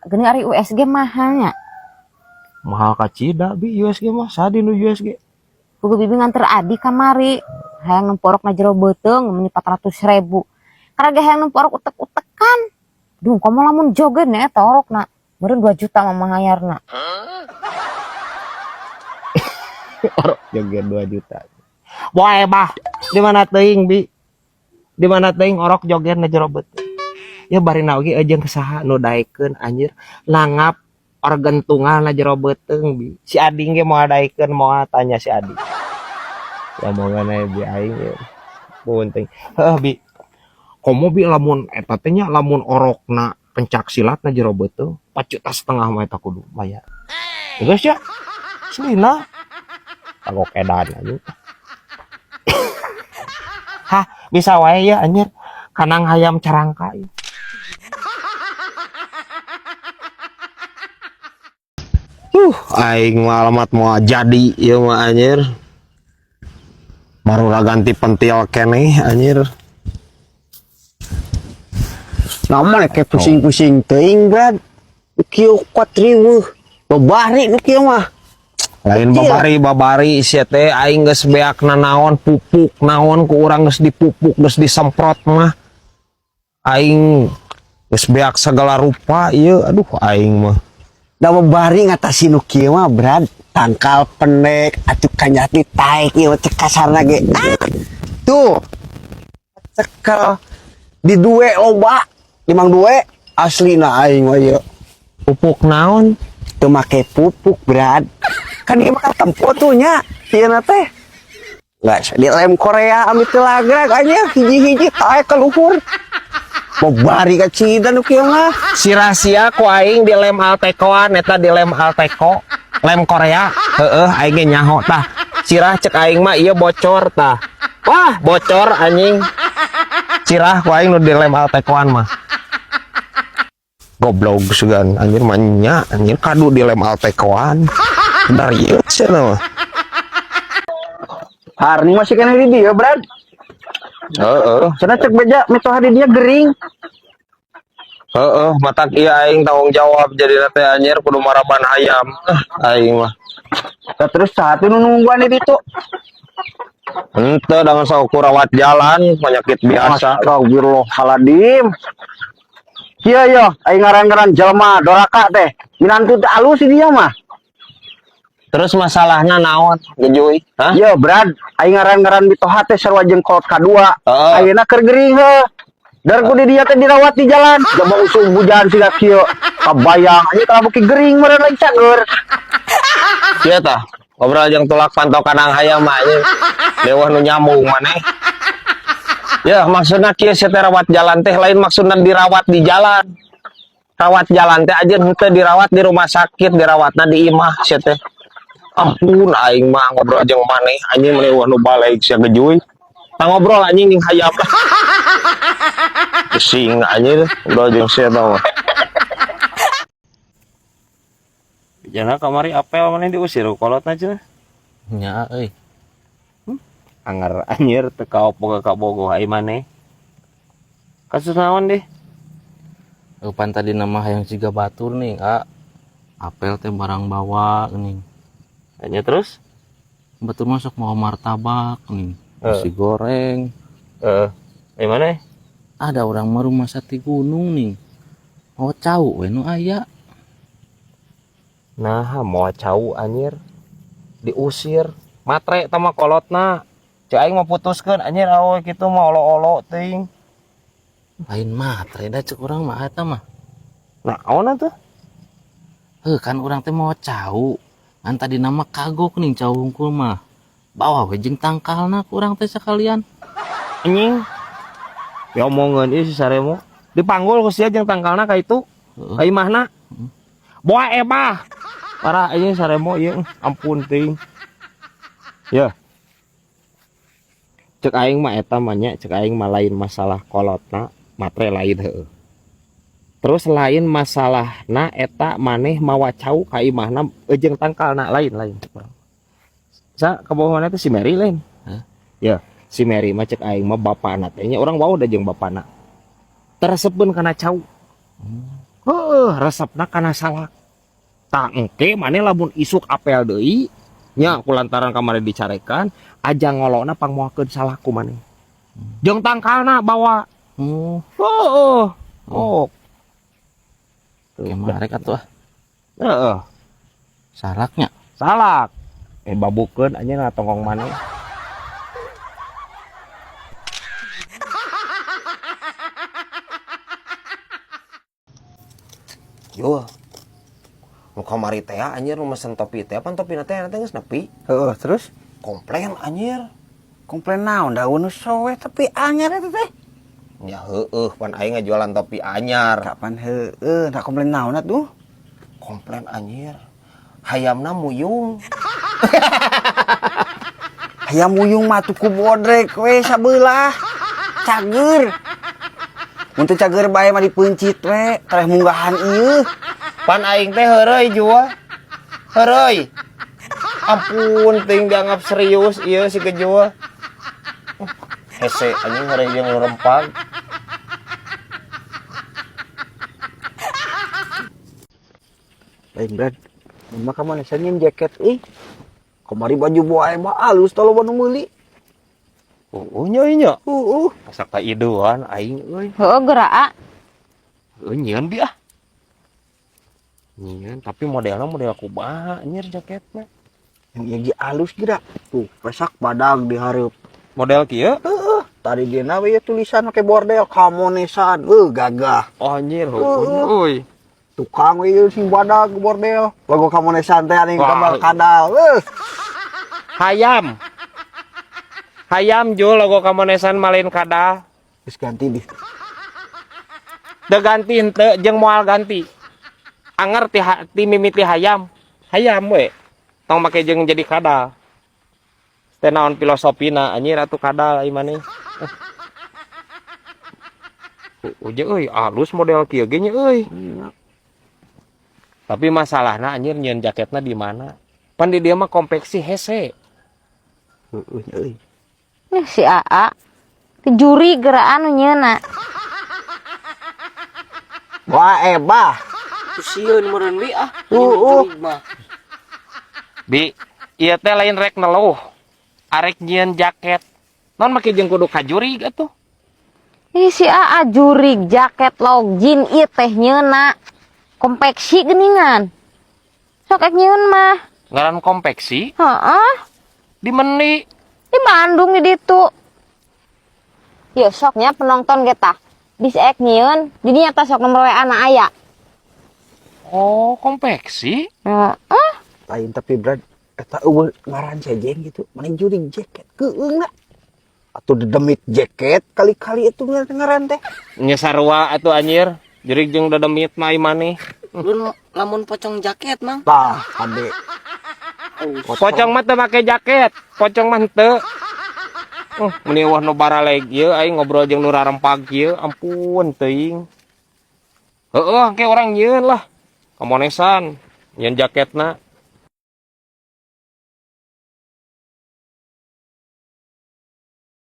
Gini ari USG mahalnya. Mahal kacida bi USG mah sadi nu USG. Kudu bibi nganter adi kamari. Hayang nemporok na jero beuteng meni 400.000. Karena hayang nemporok utek-utekan. Duh, komo lamun joget nih eta orokna. Meureun 2 juta mah mangayarna. Orok joget 2 juta. Boy bah, di mana teuing bi? Di mana teuing orok joget na jero beuteng. Ya bari oge ajeung kesaha nu daekeun anjir langap organ tunggal na jero beuteng bi. Si Ading ge moal daekeun moal tanya si Adi. Ya moga-na bi aing ya. Bunting. Heuh bi. Komo bi lamun eta teh nya lamun orokna pencak silat na jero beuteng 4,5 juta mah eta kudu bayar. Geus ya. Selina. Kagok edan anjing. Hah, bisa wae ya anjir. Kanang hayam carangka ya. Aing mah alamat mau jadi ya mah anjir. Baru ganti pentil keneh anjir. Nama kayak pusing-pusing teuing Brad. Kieu kuat riweuh. Babari nu kieu mah. Lain babari sia teh aing geus beakna naon pupuk naon ku urang geus dipupuk geus disemprot mah. Aing geus beak segala rupa ieu aduh aing mah. Da babari ngatasi nu kieu mah Brad. Tangkal pendek atuh kanyati taek ieu teh kasarna ge. Tuh. Cekel di duwe loba. Di mang duwe aslina aing mah ieu. Pupuk naon? Teu make pupuk Brad. Kan ieu mah tempo tuh nya pieuna teh. Guys, di lem Korea amit telagrag aja hiji-hiji taek ka luhur. Babari ka cida nu kieu mah. Si rahasia ku aing di lem Altecoan eta di lem Alteco, lem Korea. Heeh, aing ge nyaho tah. Cirah cek aing mah ieu bocor tah. Wah, bocor anjing. Cirah ku aing nu di lem Altecoan mah. Goblok sugan anjir mah nya anjir kadu di lem Altecoan. Dari ieu cenah mah. Harni masih kena di dia, Brad. Heeh. Cenah cek beja mitoha di dia gering. Heeh, matak ieu aing tanggung jawab jadi teh anjir kudu maraban hayam. Aing mah. Terus satu nungguan di ditu. Henteu dengan saukur rawat jalan penyakit biasa. Astagfirullahaladzim. Iya, aing ngaran-ngaran jelema doraka teh. Minantu teh alus di dia mah. Terus masalahnya naon gejuy? Hah? Iya, Brad, aing ngaran-ngaran mitoha teh sarua jeung kolot kadua. Ayeuna keur gering heuh. Dar ku di dia teh dirawat di jalan. Coba usum hujan siga kieu. Kabayang anya tah beuki gering meureun lain cager. Iya tah. Ngobrol jeung tulak pantau kanang hayam mah anjing. Leuwih nu nyambung maneh. Ya, maksudna kieu teh rawat jalan teh lain maksudna dirawat di jalan. Rawat jalan teh aja henteu dirawat di rumah sakit, dirawatna di imah sia teh. Ampun aing mah ngobrol jeung maneh anjing leuwih nu balik sia gejuy. Tah ngobrol anjing jeung hayam. Pusing anjir ngobrol jeung sia tah. Jangan kamari apel mana diusir kolotna cenah. Nya euy. Anggar anjir teu kaopo ka bogoh ai maneh. Kasus naon deh? Pan tadi nama hayang siga batur nih, apel teh barang bawa nih. Hanya terus? Batur masuk mau martabak nih, nasi goreng. Mana? Ada orang mau rumah sate gunung nih. Mau cau we nu aya. Nah, mau cau anjir. Diusir, matre tama kolotna. Cek aing mah putuskeun anjir awe kitu mah olo-olo teuing. Lain matre da cek urang mah eta mah. Naon atuh? Kan urang teh mau cau. Kan tadi nama kagok nih cau hungkul mah. Bawa we jeung tangkalna ku urang teh sakalian. Anjing. Ya omongeun ieu si Saremo. Dipanggul ku sia jeung tangkalna ka itu. Ka imahna. Boa ebah. Parah anjing Saremo ieu ampun teuing. Ya. Cek aing mah eta mah nya, cek aing mah lain masalah kolotna, matre lain heueuh. Terus lain masalahna eta maneh mawa cau ka imahna jeung tangkalna lain. Sa kabohongan itu si Mary lain. Ya, si Mary mah cek aing mah bapana teh nya urang wau da jeung bapana. Teresepkeun kana cau. resepna kana salak. Tak engke maneh lamun isuk apel deui nya kulantaran kamari dicarekan aja ngolona pangmoakeun salakku maneh. Jeung tangkalna bawa. Oh, Oh. gimana rek atuh? Heeh, Salaknya. salak. Babukeun anjeun tongkong maneh. Yo. Nu kamari teh anjir nu mesen topi teh pan topina teh geus nepi. Heeh, terus Komplain anjir. komplain naon da nu sowe tapi anyar eta teh. Ya heueuh pan aing ngajualan topi anyar. Kapan heueuh, da komplain naon atuh? Komplain anjir. Hayamna muyung. Aya muyung mah tuku bodrek we sabelah. Cager. Mun teu cager bae mah dipencit we, tareh munggahan ieu. Pan aing teh heureuy jua. Heureuy. Ampun ting dianggap serius ieu si Gejua. Hese anjing heureuy jeung nu rempag. Lain Brad. Mun mah kamana sanyeun jaket Kamari baju bae mah alus tolo banu meuli. Nya nya. Heeh. Masak ka iduan aing euy. Heueuh geura. Nyieun bi ah. Nyieun tapi modelna model kumaha anjir jaketna. Yang ieu ge alus geura. Tuh, pesak badag di hareup. Model kieu? Heeh. Tadi dina we tulisan make bordel kamonesan. Gagah. Oh anjir euy. Tukang we sing badag bordel. Logo kamonesan teh anu Wah. kambal kadal. Hayam. Hayam jo logo kamonesan malin kadal. Geus ganti di. Teu ganti henteu jeung moal ganti. Anger ti mimiti hayam. Hayam we. Tong make jeung jadi kadal. Teh naon filosofina anjir atuh kadal ai maneh. Uje euy alus model kieu ge nya euy. Tapi masalahna anjir nyieun jaketna di mana? Pan di dia mah konveksi hese. Heeh euy. Si Aa. Juri geura anu nyeuna. Wah, bah. Sieun meureun bi ah. Bi, ieu teh lain rek neluh. Arek nyieun jaket. Non make jeung kudu kajuri atuh. Ih si Aa jurig jaket login ieu teh nyeuna. Konveksi geuningan. Sok ek nyieun mah. Ngaran konveksi Heeh. di Meni. Di Bandung di ditu. Yo soknya penonton kita. Bis ek nyieun, di dinya teh sok nomor WA na aya. Oh, konveksi? Heeh. Lain tapi Brad eta eueuh ngaran sejeng gitu. Mending juring jaket keueungna. Atuh dedemit jaket kali-kali itu ngaran teh. Nya sarua atuh anjir. Jurig jeung dademit mah maneh. Lu lamun pocong jaket, Mang. Tah, ade. Pocong mah teu make jaket. Pocong mah henteu. Meni wah nu baraleg ieu aing ngobrol jeung nu rarempag ieu. Ampun teuing. Heueuh, ke orang nyieun lah. Kamonesan, nyieun jaketna.